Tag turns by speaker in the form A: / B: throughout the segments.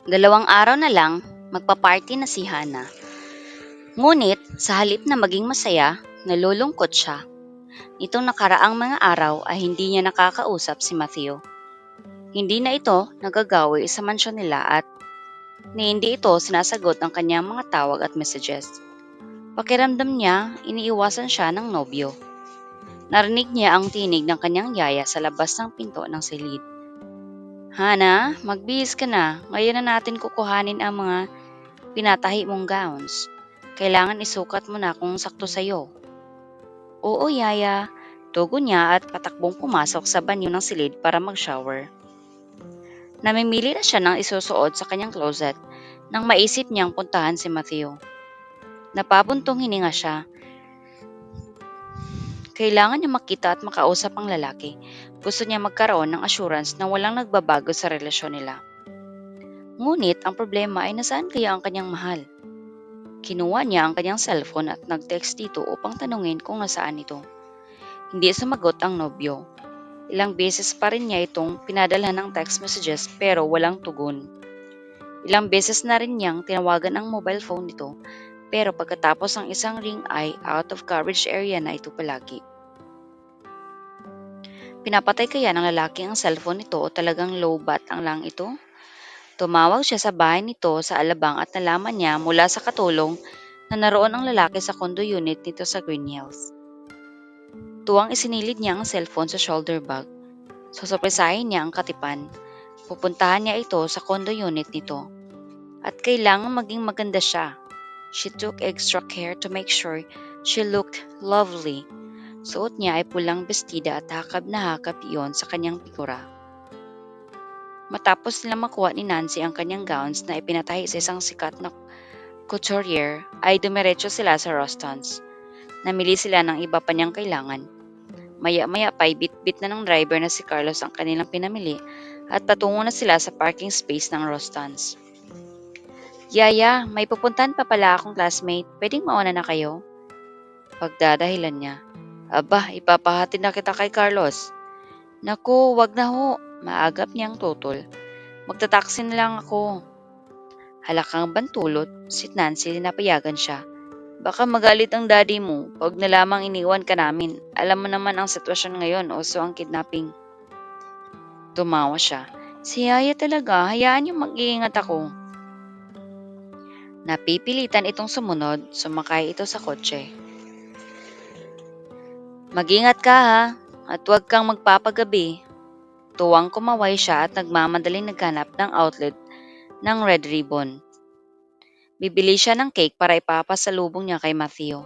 A: 2 araw na lang, magpa-party na si Hana. Ngunit, sa halip na maging masaya, nalulungkot siya. Nitong nakaraang mga araw ay hindi niya nakakausap si Matthew. Hindi na ito nagagawi sa mansyon nila at hindi ito sinasagot ang kanyang mga tawag at messages. Pakiramdam niya, iniiwasan siya ng nobyo. Narinig niya ang tinig ng kanyang yaya sa labas ng pinto ng silid. Hana, magbihis ka na. Ngayon na natin kukuhanin ang mga pinatahi mong gowns. Kailangan isukat mo na kung sakto sa'yo. Oo, yaya. Tugon niya at patakbong pumasok sa banyo ng silid para mag-shower. Namimili na siya ng isusuot sa kanyang closet nang maisip niyang puntahan si Matthew. Napabuntong hininga siya. Kailangan niya makita at makausap ang lalaki. Gusto niya magkaroon ng assurance na walang nagbabago sa relasyon nila. Ngunit ang problema ay nasaan kaya ang kanyang mahal? Kinuha niya ang kanyang cellphone at nag-text dito upang tanungin kung nasaan ito. Hindi sumagot ang nobyo. Ilang beses pa rin niya itong pinadalhan ng text messages pero walang tugon. Ilang beses na rin niyang tinawagan ang mobile phone nito pero pagkatapos ng isang ring ay out of coverage area na ito palagi. Pinapatay kaya ng lalaki ang cellphone nito o talagang low bat ang lang ito? Tumawag siya sa bahay nito sa Alabang at nalaman niya mula sa katulong na naroon ang lalaki sa condo unit nito sa Green Hills. Tuwang isinilid niya ang cellphone sa shoulder bag. Susurpresahin niya ang katipan. Pupuntahan niya ito sa condo unit nito. At kailangan maging maganda siya. She took extra care to make sure she looked lovely. Suot niya ay pulang bestida at hakab na hakab iyon sa kanyang figura. Matapos nila makuha ni Nancy ang kanyang gowns na ipinatahi sa isang sikat na couturier, ay dumiretso sila sa Rostons. Namili sila ng iba pa niyang kailangan. Maya-maya pa ay bit-bit na ng driver na si Carlos ang kanilang pinamili at patungo na sila sa parking space ng Rostons. Yaya, may pupuntahan pa pala akong classmate. Pwedeng mauna na kayo? Pagdadahilan niya. Aba, ipapahatid na kita kay Carlos. Naku, wag na ho. Maagap niyang tutol. Magtataksi na lang ako. Halakang bantulot, si Nancy napayagan siya. Baka magalit ang daddy mo pag nalamang iniwan ka namin. Alam mo naman ang sitwasyon ngayon, uso ang kidnapping. Tumawa siya. Si Yaya talaga, hayaan niyo mag-iingat ako. Napipilitan itong sumunod, sumakay ito sa kotse. Mag-ingat ka ha, at huwag kang magpapagabi. Tuwang kumaway siya at nagmamadaling naghanap ng outlet ng Red Ribbon. Bibili siya ng cake para ipapasalubong niya kay Matthew.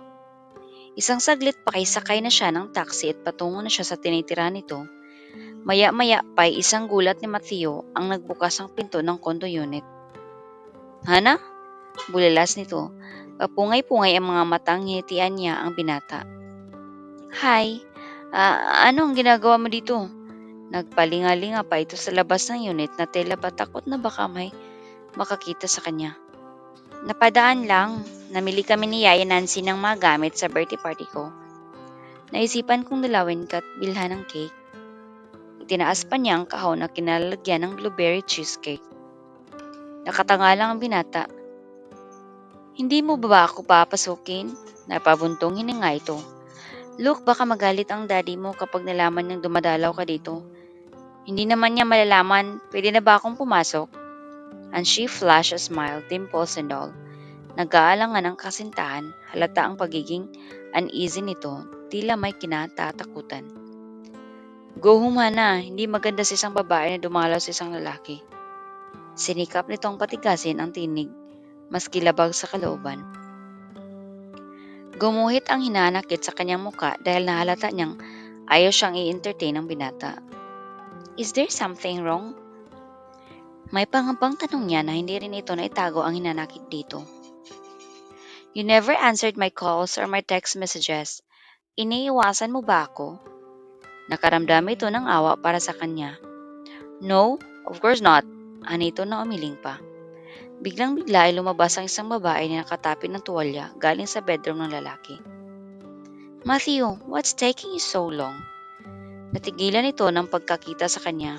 A: Isang saglit pakisakay na siya ng taxi at patungo na siya sa tinitira nito. Maya-maya pa isang gulat ni Matthew ang nagbukas ng pinto ng condo unit. Hana? Bulalas nito. Papungay-pungay ang mga matang ngitian niya ang binata. Hi, ano ang ginagawa mo dito? Nagpalingalinga pa ito sa labas ng unit na tila ba takot na baka may makakita sa kanya. Napadaan lang, namili kami ni Yaya Nancy ng mga gamit sa birthday party ko. Naisipan kong dalawin ka at bilhan ng cake. Itinaas pa niya ang kahon na kinalalagyan ng blueberry cheesecake. Nakatanga lang ang binata. Hindi mo ba ako papasukin? Napabuntong hininga ito. Look, baka magalit ang daddy mo kapag nalaman niyang dumadalaw ka dito. Hindi naman niya malalaman, pwede na ba akong pumasok? And she flashed a smile, dimples and all. Nag-aalangan ang kasintahan, halata ang pagiging uneasy nito, tila may kinatatakutan. Go home na, hindi maganda sa isang babae na dumalaw sa isang lalaki. Sinikap nitong patigasin ang tinig, maski labag sa kalooban. Gumuhit ang hinanakit sa kanyang muka dahil nahalata niyang ayaw siyang i-entertain ng binata. Is there something wrong? May pangabang tanong niya na hindi rin ito naitago ang hinanakit dito. You never answered my calls or my text messages. Iniiwasan mo ba ako? Nakaramdam ito ng awa para sa kanya. No, of course not. Anito na umiling pa. Biglang-bigla ay lumabas ang isang babae na nakatapit ng tuwalya galing sa bedroom ng lalaki. Matthew, what's taking you so long? Natigilan ito ng pagkakita sa kanya.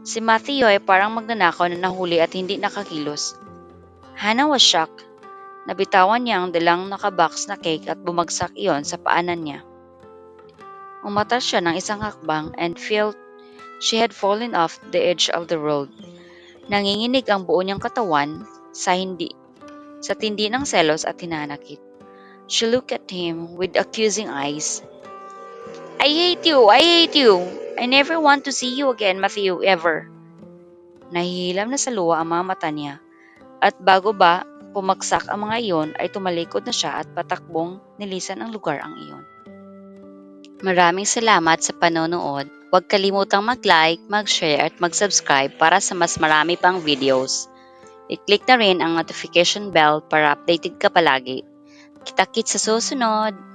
A: Si Matthew ay parang magnanakaw na nahuli at hindi nakakilos. Hannah was shocked. Nabitawan niya ang dalang nakabox na cake at bumagsak iyon sa paanan niya. Umatas siya ng isang hakbang and felt she had fallen off the edge of the road. Nanginginig ang buo niyang katawan sa tindi ng selos at hinanakit. She looked at him with accusing eyes. I hate you! I hate you! I never want to see you again, Matthew, ever. Nahihilam na sa luwa ang mga mata niya. At bago ba pumaksak ang mga iyon ay tumalikod na siya at patakbong nilisan ang lugar ang iyon. Maraming salamat sa panonood. Huwag kalimutang mag-like, mag-share at mag-subscribe para sa mas marami pang videos. I-click na rin ang notification bell para updated ka palagi. Kita-kits sa susunod!